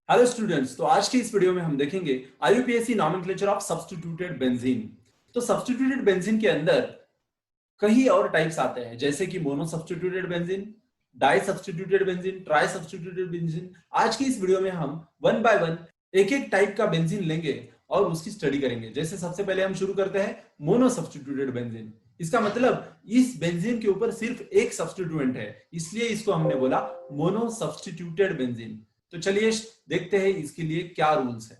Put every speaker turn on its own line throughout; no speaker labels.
Hello students, तो आज की इस वीडियो में हम देखेंगे IUPAC nomenclature of substituted benzene. तो सब्स्टिट्यूटेड बेंजीन के अंदर कई और टाइप्स आते हैं, जैसे कि mono substituted benzene, di substituted benzene, tri substituted benzene. आज की इस वीडियो में हम वन बाय वन एक एक टाइप का बेंजीन लेंगे और उसकी स्टडी करेंगे। जैसे सबसे पहले हम शुरू करते हैं मोनो सब्स्टिट्यूटेड बेंजीन। इसका मतलब इस बेंजीन के ऊपर सिर्फ एक सब्स्टिट्यूएंट है, इसलिए इसको हमने बोला मोनो सब्स्टिट्यूटेड बेंजीन। तो चलिए देखते हैं इसके लिए क्या रूल्स है।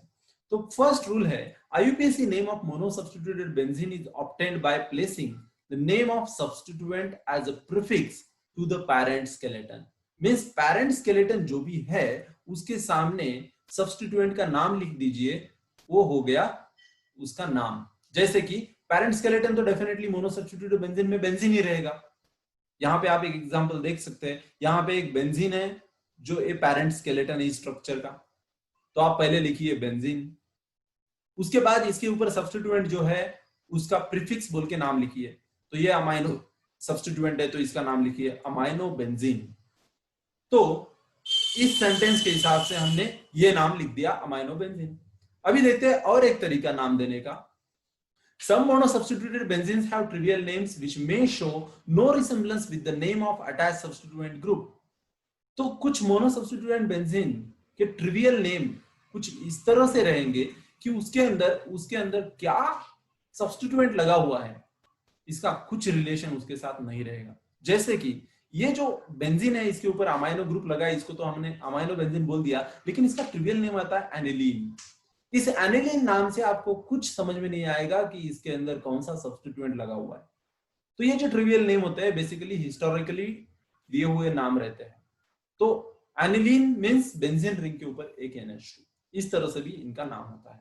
तो फर्स्ट रूल है, IUPAC name of mono substituted benzene is obtained by placing the name of substituent as a prefix to the parent skeleton। Means parent skeleton जो भी है उसके सामने substituent का नाम लिख दीजिए, वो हो गया उसका नाम। जैसे कि parent skeleton तो डेफिनेटली मोनो सब्स्टिट्यूटेड बेंजीन में बेंजीन ही रहेगा। यहाँ पे आप एक एग्जांपल देख सकते हैं, यहाँ पे एक बेंजीन है जो ए पैरेंट स्केलेटन है स्ट्रक्चर का, तो आप पहले लिखिए बेंजीन, उसके बाद इसके ऊपर सब्स्टिट्यूएंट जो है उसका प्रीफिक्स बोल के नाम लिखिए। तो ये अमाइनो सब्स्टिट्यूएंट है तो इसका नाम लिखिए अमाइनो बेंजीन। तो इस सेंटेंस के हिसाब से हमने ये नाम लिख दिया अमाइनो बेंजीन। अभी देखते हैं और एक तरीका नाम देने का। Some monosubstituted benzenes have trivial names which may show no resemblance with the name of attached substituent group। तो कुछ मोनोसब्स्टिट्यूएंट बेंजीन के ट्रिवियल नेम कुछ इस तरह से रहेंगे कि उसके अंदर क्या सब्स्टिट्यूएंट लगा हुआ है इसका कुछ रिलेशन उसके साथ नहीं रहेगा। जैसे कि ये जो बेंजीन है इसके ऊपर अमाइनो ग्रुप लगा है, इसको तो हमने अमाइनो बेंजीन बोल दिया, लेकिन इसका ट्रिवियल नेम आता है एनिलीन। इस एनिलीन नाम से आपको कुछ समझ में नहीं आएगा कि इसके अंदर कौन सा सब्स्टिट्यूएंट लगा हुआ है। तो ये जो ट्रिवियल नेम होते हैं बेसिकली हिस्टोरिकली दिए हुए नाम रहते हैं। तो एनिलीन मींस बेंजीन रिंग के ऊपर एक NH2, इस तरह से भी इनका नाम होता है।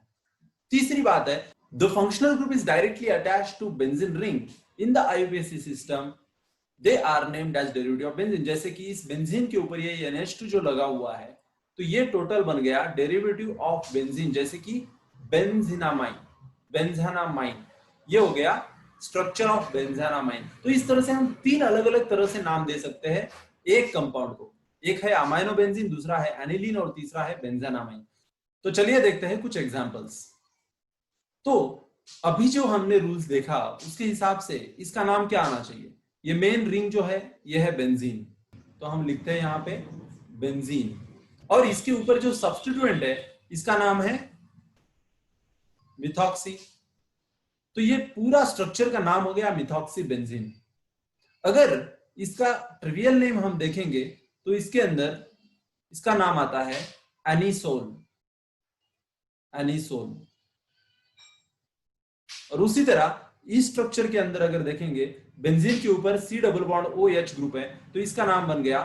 तीसरी बात है, the functional group is directly attached to benzene ring in the IUPAC system, they are named as derivative of benzene. जैसे कि इस बेंजीन के ऊपर ये NH2 जो लगा हुआ है तो ये टोटल बन गया डेरिवेटिव ऑफ बेंजीन, जैसे कि बेंजीनामाइन, बेंजानामाइन, ये हो गया स्ट्रक्चर ऑफ बेंजानामाइन। तो इस तरह से हम तीन अलग अलग तरह से नाम दे सकते हैं एक कंपाउंड को। एक है अमाइनो बेंजीन, दूसरा है एनिलीन और तीसरा है बेंजानामाइन। तो चलिए देखते हैं कुछ एग्जांपल्स। तो अभी जो हमने रूल्स देखा उसके हिसाब से इसका नाम क्या आना चाहिए। ये मेन रिंग जो है ये है बेंजीन, तो हम लिखते हैं यहाँ पे बेंजीन, और इसके ऊपर जो सब्स्टिट्यूएंट है इसका नाम है मिथॉक्सी। तो ये पूरा स्ट्रक्चर का नाम हो गया मिथॉक्सी बेंजीन। अगर इसका ट्रिवियल नेम हम देखेंगे तो इसके अंदर इसका नाम आता है एनिसोल, एनिसोल। और उसी तरह इस स्ट्रक्चर के अंदर अगर देखेंगे बेंजीन के ऊपर C double bond OH group है तो इसका नाम बन गया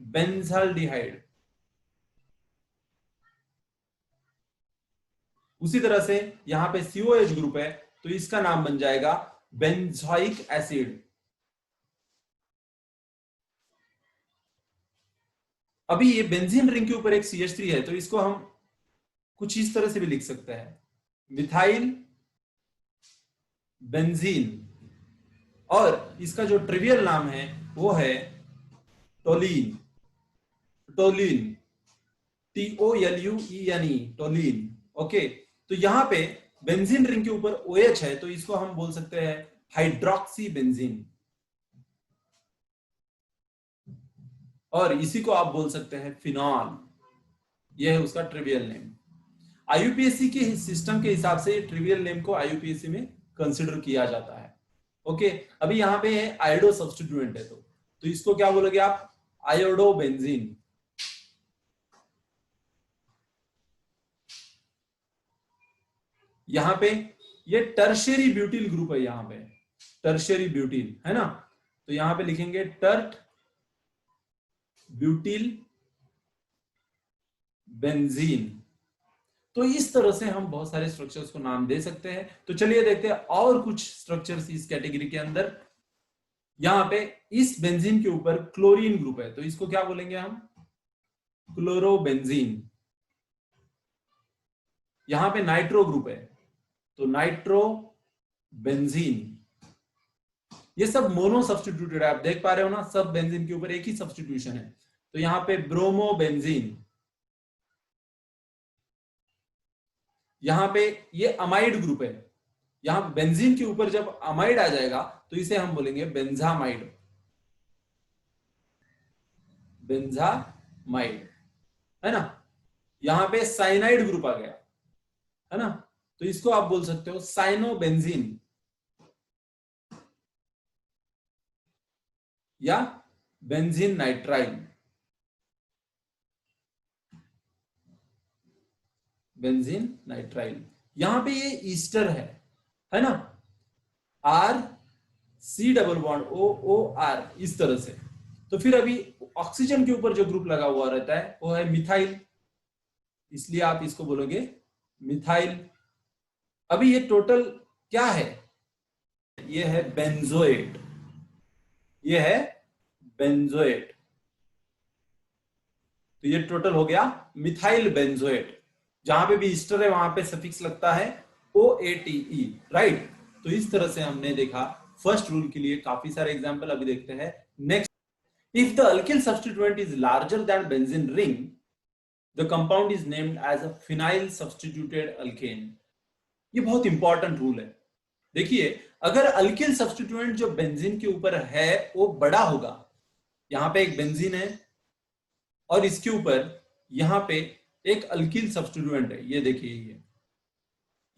बेंजाल्डिहाइड। उसी तरह से यहां पे COH ग्रुप है तो इसका नाम बन जाएगा बेंजोइक एसिड। अभी ये बेंजीन रिंग के ऊपर एक CH3 है तो इसको हम कुछ इस तरह से भी लिख सकते हैं, मिथाइल बेंजीन। और इसका जो ट्रिवियल नाम है वो है टोलीन, टोलीन, TOLUENE, टोलीन। ओके, तो यहां पे बेंजीन रिंग के ऊपर OH है तो इसको हम बोल सकते हैं हाइड्रोक्सी बेंजीन, और इसी को आप बोल सकते हैं फिनॉल। यह है उसका ट्रिवियल नेम। आईयूपीएससी के सिस्टम के हिसाब से ट्रिवियल नेम को आईयूपीएससी में कंसिडर किया जाता है। ओके, अभी यहाँ पे है आयोडो सब्स्टिट्यूएंट है तो इसको क्या बोलोगे आप, आयोडो बेंजीन। यहाँ पे ये टर्शियरी ब्यूटिल ग्रुप है, यहाँ पे टर्शियरी ब्यूटिल है ना, तो यहाँ पे लिखेंगे टर्ट ब्यूटिल बेंजीन। तो इस तरह से हम बहुत सारे स्ट्रक्चर्स को नाम दे सकते हैं। तो चलिए देखते हैं और कुछ स्ट्रक्चर्स इस कैटेगरी के अंदर। यहां पे इस बेंजीन के ऊपर क्लोरीन ग्रुप है तो इसको क्या बोलेंगे हम, क्लोरोबेंजीन। यहां पे नाइट्रो ग्रुप है तो नाइट्रो बेंजीन। ये सब मोनो सब्स्टिट्यूटेड है, आप देख पा रहे हो ना, सब बेंजीन के ऊपर एक ही सब्स्टिट्यूशन है। तो यहां पे ब्रोमो बेंजीन, यहाँ पे ये अमाइड ग्रुप है, यहाँ बेंजीन के ऊपर जब अमाइड आ जाएगा तो इसे हम बोलेंगे बेंजामाइड, बेंजामाइड, है ना। यहाँ पे साइनाइड ग्रुप आ गया, है ना, तो इसको आप बोल सकते हो साइनोबेंजीन या बेंजीन नाइट्राइल, बेंजीन नाइट्राइल। यहां पे ये ईस्टर है ना, R C double bond O O R, इस तरह से। तो फिर अभी ऑक्सीजन के ऊपर जो ग्रुप लगा हुआ रहता है वो है मिथाइल, इसलिए आप इसको बोलोगे मिथाइल। अभी ये टोटल क्या है, ये है बेंजोएट, ये है बेंजोएट, तो ये टोटल हो गया मिथाइल बेंजोएट। जहां पे भी ईस्टर है वहां पे सफिक्स लगता है OATE, राइट। तो इस तरह से हमने देखा फर्स्ट रूल के लिए काफी सारे एग्जांपल। अभी देखते हैं next. If the alkyl substituent is larger than benzene ring, the compound is named as a phenyl substituted alkane. ये बहुत इंपॉर्टेंट रूल है। देखिए, अगर अल्किल सब्स्टिट्यूएंट जो बेंजीन के ऊपर है वो बड़ा होगा, यहां पे एक बेंजीन है और इसके ऊपर यहां पे एक अल्किल सब्स्टिट्यूएंट है, ये देखिए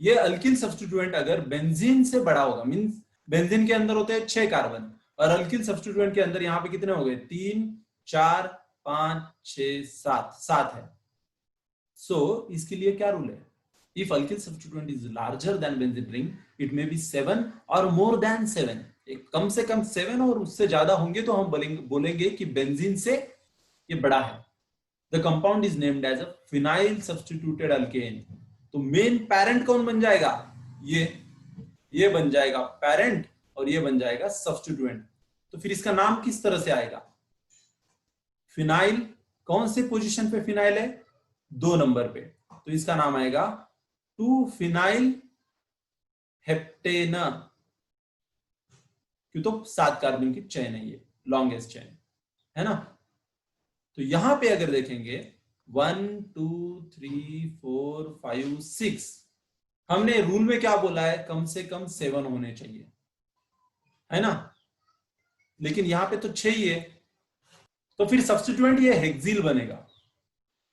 ये अल्किल सब्स्टिट्यूएंट अगर बेंजीन से बड़ा होगा, मींस बेंजीन के अंदर होते हैं 6 कार्बन और अल्किल सब्स्टिट्यूएंट के अंदर यहां पे कितने हो गए, 3 4 5 6 7 है। सो इसके लिए क्या रूल है, if alkyl substituent is larger than benzene ring, it may be 7 और मोर देन 7, कम से कम 7 और उससे ज्यादा होंगे तो हम बोलेंगे कि बेंजीन से ये बड़ा है। The compound is named as a phenyl substituted alkane. तो मेन पेरेंट कौन बन जाएगा, ये बन जाएगा पेरेंट और ये बन जाएगा सब्स्टिट्यूएंट। तो फिर इसका नाम किस तरह से आएगा, फिनाइल, कौन से पोजीशन पे फिनाइल है, 2 नंबर पे, तो इसका नाम आएगा 2 फिनाइल हेप्टेना, क्यों, तो 7 कार्बन की चेन है, ये लॉन्गेस्ट चेन है ना। तो यहां पे अगर देखेंगे 1 2 3 4 5 6, हमने रूल में क्या बोला है, कम से कम 7 होने चाहिए, है ना, लेकिन यहां पे तो 6 ही है। तो फिर सब्स्टिट्यूएंट ये हेक्सिल बनेगा,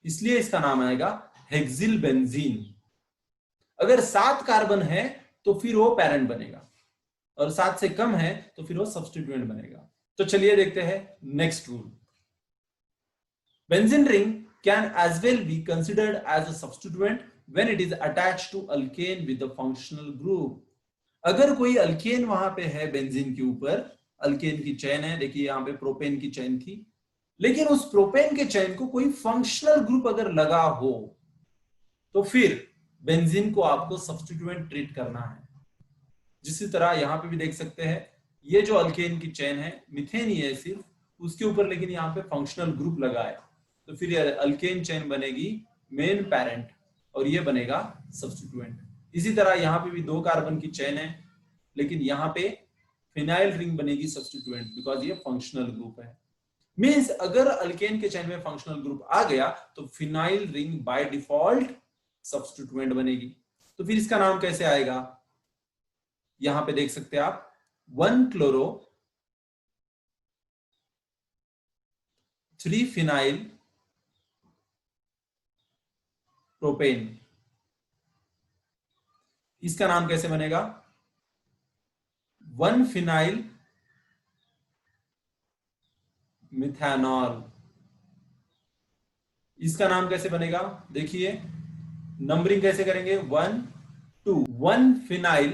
इसलिए इसका नाम आएगा हेक्सिल बेंजीन। अगर 7 कार्बन है तो फिर वो पेरेंट बनेगा और 7 से कम है तो फिर वो सब्स्टिट्यूएंट बनेगा। तो चलिए देखते हैं next rule. Benzene ring can as well be considered as a substituent when it is attached to alkane with the functional group. अगर कोई अल्केन वहां पे है बेंजीन के ऊपर, अल्केन की चेन है, देखिए यहाँ पे प्रोपेन की चेन थी, लेकिन उस प्रोपेन के चेन को कोई फंक्शनल ग्रुप अगर लगा हो तो फिर बेंजीन को आपको सब्स्टिट्यूएंट ट्रीट करना है। जिस तरह यहाँ पे भी देख सकते हैं, ये जो अल्केन की चेन है मिथेन ही है सिर्फ, उसके ऊपर लेकिन यहाँ पे फंक्शनल ग्रुप लगा है, तो फिर अल्केन चेन बनेगी मेन पेरेंट और ये बनेगा सब्स्टिट्यूएंट। इसी तरह यहाँ पे भी 2 कार्बन की चेन है, लेकिन यहाँ पे फिनाइल रिंग बनेगी सब्स्टिट्यूएंट, बिकॉज ये फंक्शनल ग्रुप है। मींस अगर अल्केन के चेन में फंक्शनल ग्रुप आ गया तो phenyl ring by default substituent बनेगी। तो फिर इसका नाम कैसे आएगा, यहां पे देख सकते हैं आप 1 क्लोरो 3 फिनाइल प्रोपेन, इसका नाम कैसे बनेगा, 1 फिनाइल मिथेनॉल, इसका नाम कैसे बनेगा, देखिए नंबरिंग कैसे करेंगे, 1 2, 1 फिनाइल,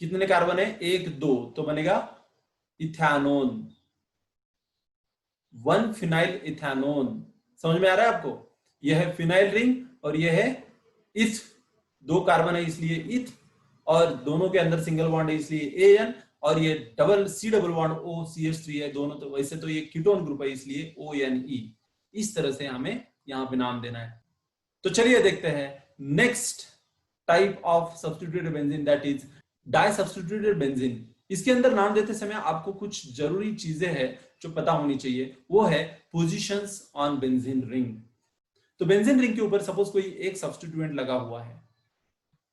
कितने कार्बन है, 1 2, तो बनेगा इथेनोन, 1 फिनाइल इथेनोन। समझ में आ रहा है आपको, यह है फिनाइल रिंग और यह है इथ, 2 कार्बन है इसलिए इथ, और दोनों के अंदर सिंगल बॉन्ड है इसलिए AN, और ये double C double bond OCH3 है दोनों, तो वैसे तो ये कीटोन ग्रुप है इसलिए ONE। इस तरह से हमें यहां पे नाम देना है। तो चलिए देखते हैं next type of substituted benzene, that is di substituted benzene. इसके अंदर नाम देते समय आपको कुछ जरूरी चीजें हैं जो पता होनी चाहिए, वो है पोजीशंस ऑन बेंजीन रिंग। तो बेंजीन रिंग के ऊपर सपोज कोई एक सब्स्टिट्यूएंट लगा हुआ है,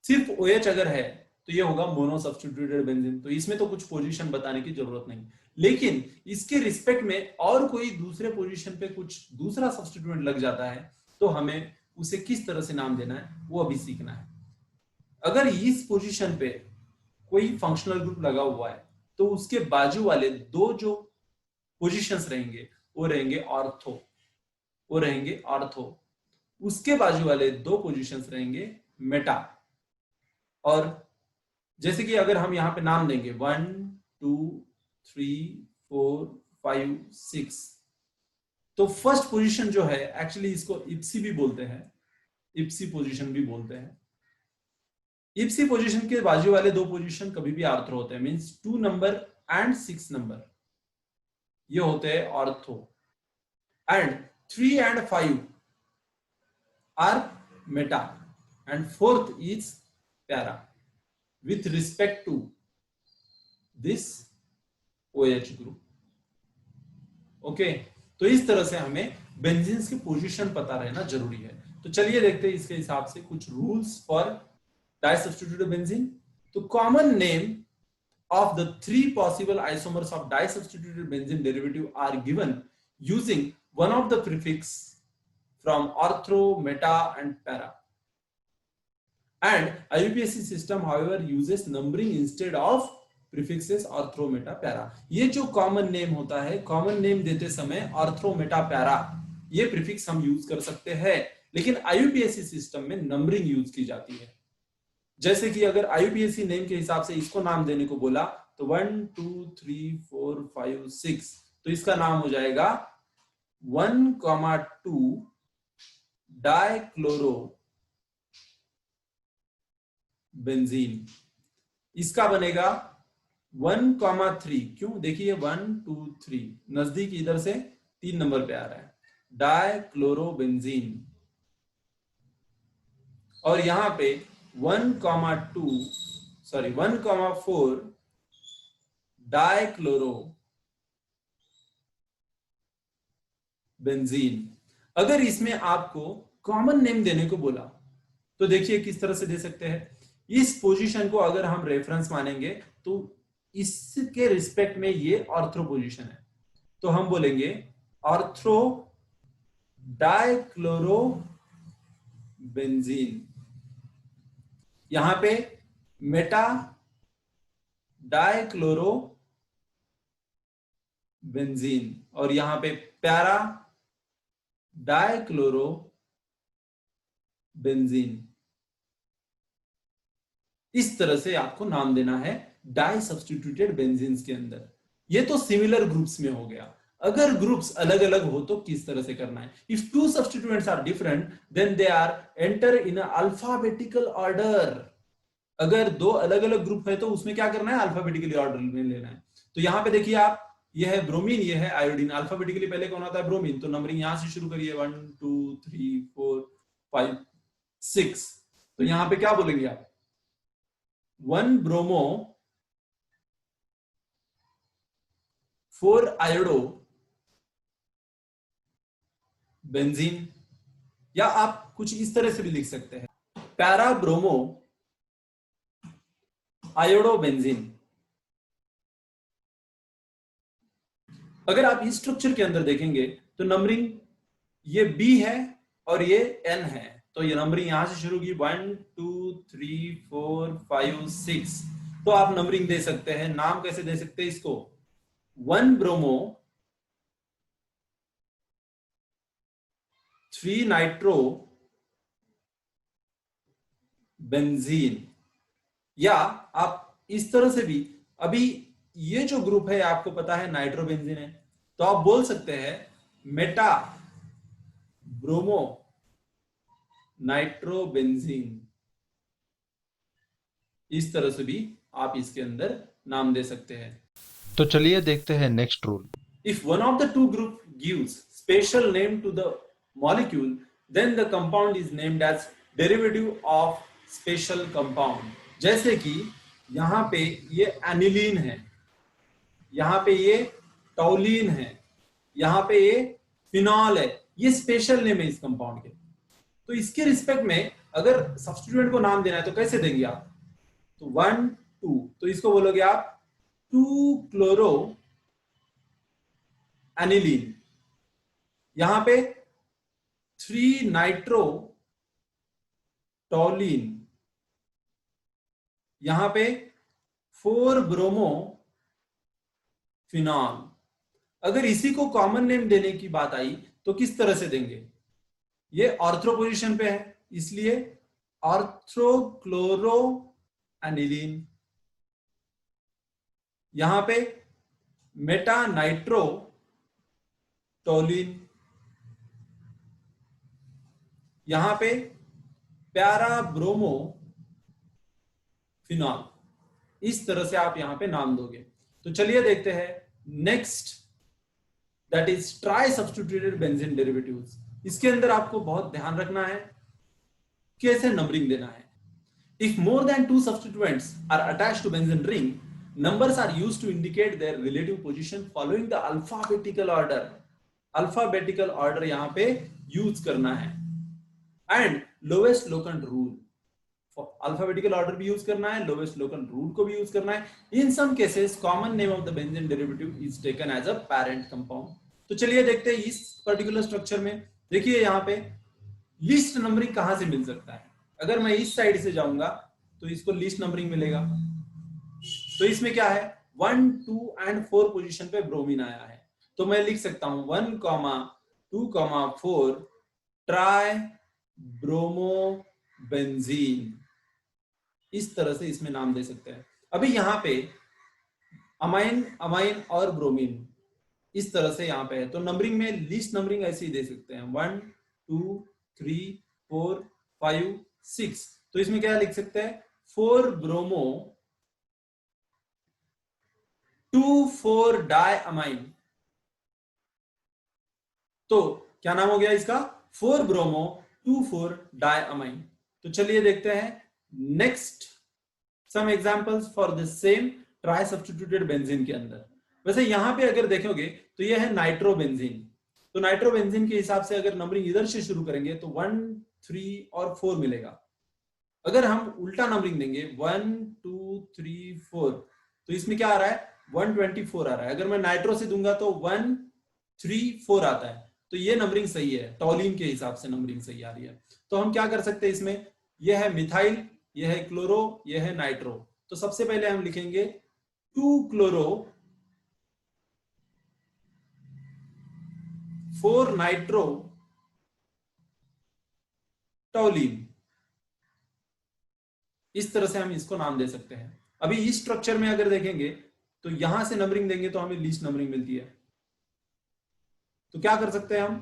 सिर्फ OH अगर है तो ये होगा मोनो सब्स्टिट्यूटेड बेंजीन, तो इसमें तो कुछ पोजीशन बताने की जरूरत नहीं। लेकिन इसके रिस्पेक्ट में और कोई दूसरे पोजीशन पे कुछ दूसरा सब्स्टिट्यूएंट लग जाता है तो हमें उसे किस तरह से नाम देना है वो अभी सीखना है। अगर इस पोजीशन पे कोई फंक्शनल ग्रुप लगा हुआ है तो उसके बाजू वाले दो जो पोजीशंस रहेंगे वो रहेंगे ऑर्थो, उसके बाजू वाले दो पोजीशंस रहेंगे मेटा। और जैसे कि अगर हम यहाँ पे नाम देंगे 1 2 3 4 5 6, तो फर्स्ट पोजीशन जो है एक्चुअली इसको इप्सी भी बोलते हैं, इप्सी पोजीशन भी बोलते हैं। इप्सी पोजीशन के बाजू वाले दो पोजीशन कभी भी ऑर्थो होते हैं, मींस 2 नंबर एंड 6 नंबर ये होते हैं ortho, and 3 and 5 are meta and fourth is para with respect to this OH group. Okay, तो इस तरह से हमें बेंजीन्स की पोजीशन पता रहना जरूरी है। तो चलिए देखते हैं इसके हिसाब से कुछ रूल्स फॉर डाइसब्स्टिट्यूटेड बेंजीन। तो common name of the 3 possible isomers of disubstituted benzene derivative are given using one of the prefix from ortho, meta and para. And IUPAC system however uses numbering instead of prefixes ortho, meta, para. ये जो common name होता है, common name देते समय ortho, Meta, para ये prefix हम use कर सकते हैं, लेकिन IUPAC सिस्टम में नंबरिंग यूज की जाती है। जैसे कि अगर IUPAC नेम के हिसाब से इसको नाम देने को बोला तो 1 2 3 4 5 6, तो इसका नाम हो जाएगा 1,2 डाइक्लोरो बेंजीन। इसका बनेगा 1,3, क्यों देखिए 1 2 3 नजदीक इधर से 3 नंबर पे आ रहा है, डाइक्लोरो बेंजीन। और यहां पे 1,4 डाइक्लोरो बेंजीन। अगर इसमें आपको कॉमन नेम देने को बोला तो देखिए किस तरह से दे सकते हैं। इस पोजीशन को अगर हम रेफरेंस मानेंगे तो इसके रिस्पेक्ट में ये ऑर्थो पोजीशन है, तो हम बोलेंगे ऑर्थो डाइक्लोरो बेंजीन। यहां पे मेटा डाइक्लोरो बेंजीन और यहां पे पैरा डाइक्लोरो बेंजीन। इस तरह से आपको नाम देना है डाई सब्स्टिट्यूटेड बेंजीन्स के अंदर। ये तो सिमिलर ग्रुप्स में हो गया। अगर ग्रुप्स अलग अलग हो तो किस तरह से करना है। If two substituents are different then they are enter in alphabetical order. अगर दो अलग अलग ग्रुप है तो उसमें क्या करना है, अल्फाबेटिकली ऑर्डर में लेना है। तो यहां पे देखिए आप, ये है ब्रोमीन, ये है आयोडीन। अल्फाबेटिकली पहले कौन आता है, ब्रोमीन। तो नंबरिंग यहां से शुरू करिए 1 2 3 4 5 6। तो यहां पे क्या बोलेंगे आप, 1 ब्रोमो 4 आयोडो बेंजीन। या आप कुछ इस तरह से भी लिख सकते हैं, पैरा ब्रोमो आयोडो बेंजीन। अगर आप इस स्ट्रक्चर के अंदर देखेंगे तो नंबरिंग ये B है और ये N है, तो ये नंबरिंग यहां से शुरू की 1 2 3 4 5 6। तो आप नंबरिंग दे सकते हैं। नाम कैसे दे सकते हैं इसको, 1 ब्रोमो 3 नाइट्रो बेंजीन। या आप इस तरह से भी, अभी ये जो ग्रुप है आपको पता है नाइट्रोबेंजीन है, तो आप बोल सकते हैं मेटा ब्रोमो नाइट्रोबेंजीन। इस तरह से भी आप इसके अंदर नाम दे सकते हैं।
तो चलिए देखते हैं next rule.
If one of the two group gives special name to the molecule, then the compound is named as derivative of special compound. जैसे कि यहां पे ये एनिलीन है, यहां पे ये टॉलीन है, यहां पे ये फिनॉल है, ये स्पेशल नेम है इस कंपाउंड के। तो इसके रिस्पेक्ट में अगर सब्स्टिट्यूएंट को नाम देना है तो कैसे देंगे आप? तो 1 2, तो इसको बोलोगे आप 2 क्लोरो एनिलीन, यहां पे 3 नाइट्रो टॉलिन, यहां पे 4 ब्रोमो फिनॉल। अगर इसी को कॉमन नेम देने की बात आई तो किस तरह से देंगे? ये ऑर्थो पोजीशन पे है, इसलिए ऑर्थोक्लोरो एनिलीन, यहां पे मेटा नाइट्रो टोलिन, यहां पे प्यारा ब्रोमो फिनॉल। इस तरह से आप यहां पे नाम दोगे। तो चलिए देखते हैं next, that is try substituted benzene derivatives. इसके अंदर आपको बहुत ध्यान रखना है कैसे नंबरिंग देना है। If more than 2 substituents are attached to benzene ring, numbers are used to indicate their relative position following the alphabetical order. Alphabetical order यहां पे यूज करना है। And lowest local rule, alphabetical order भी use करना है, lowest local rule को भी use करना है। In some cases common name of the benzene derivative is taken as a parent compound. तो चलिए देखते हैं इस पर्टिकुलर स्ट्रक्चर में। देखिए यहाँ पे लिस्ट नंबरिंग कहां से मिल सकता है? अगर मैं इस साइड से जाऊंगा तो इसको लिस्ट नंबरिंग मिलेगा। तो इसमें क्या है, 1 2 एंड 4 पोजीशन पे ब्रोमीन आया है, तो मैं लिख सकता हूं 1, 2, 4 ट्राई ब्रोमो बेंजीन। इस तरह से इसमें नाम दे सकते हैं। अभी यहाँ पे अमाइन अमाइन और ब्रोमीन इस तरह से यहाँ पे है, तो नंबरिंग में लिस्ट नंबरिंग ऐसे ही दे सकते हैं 1 2 3 4 5 6। तो इसमें क्या लिख सकते हैं 4 ब्रोमो 2 4 डाई अमाइन। तो क्या नाम हो गया इसका, 4 ब्रोमो 2 4 डाई अमाइन। तो चलिए देखते हैं next some examples for the same tri substituted benzene के अंदर। वैसे यहां पे अगर देखोगे तो ये है नाइट्रोबेंजीन। तो नाइट्रोबेंजीन के हिसाब से अगर नंबरिंग इधर से शुरू करेंगे तो 1 3 और 4 मिलेगा। अगर हम उल्टा नंबरिंग देंगे 1 2 3 4, तो इसमें क्या आ रहा है 124 आ रहा है। अगर मैं नाइट्रो से दूंगा तो 1 3 4 आता है। तो ये नंबरिंग सही है, टॉलिन के हिसाब से नंबरिंग सही आ रही है। तो हम क्या कर सकते हैं इसमें, यह है मिथाइल, यह है क्लोरो, यह है नाइट्रो। तो सबसे पहले हम लिखेंगे 2 क्लोरो 4 नाइट्रो टॉलिन। इस तरह से हम इसको नाम दे सकते हैं। अभी इस स्ट्रक्चर में अगर देखेंगे तो यहां से नंबरिंग देंगे तो हमें लीस्ट नंबरिंग मिलती है। तो क्या कर सकते हैं हम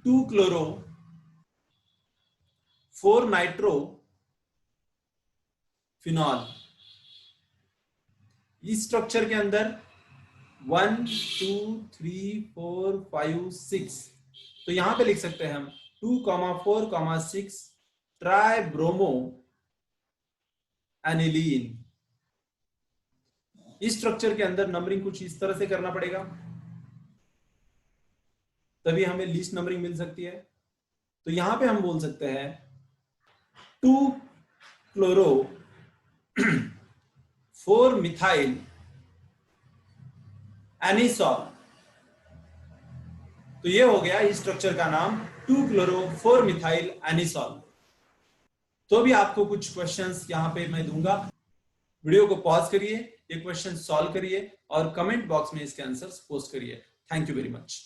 2 क्लोरो 4 नाइट्रो फिनॉल। इस स्ट्रक्चर के अंदर 1 2 3 4 5 6, तो यहां पे लिख सकते हैं हम 2 4 6 ट्राई ब्रोमो एनिलीन। इस स्ट्रक्चर के अंदर नंबरिंग कुछ इस तरह से करना पड़ेगा, तभी हमें लिस्ट नंबरिंग मिल सकती है। तो यहां पे हम बोल सकते हैं 2 क्लोरो 4 मिथाइल एनिसॉल। तो ये हो गया इस स्ट्रक्चर का नाम 2 क्लोरो 4 मिथाइल एनिसॉल। तो भी आपको कुछ क्वेश्चंस यहां पे मैं दूंगा, वीडियो को पॉज करिए, ये क्वेश्चन सॉल्व करिए और कमेंट बॉक्स में इसके आंसर्स पोस्ट करिए। Thank you very much.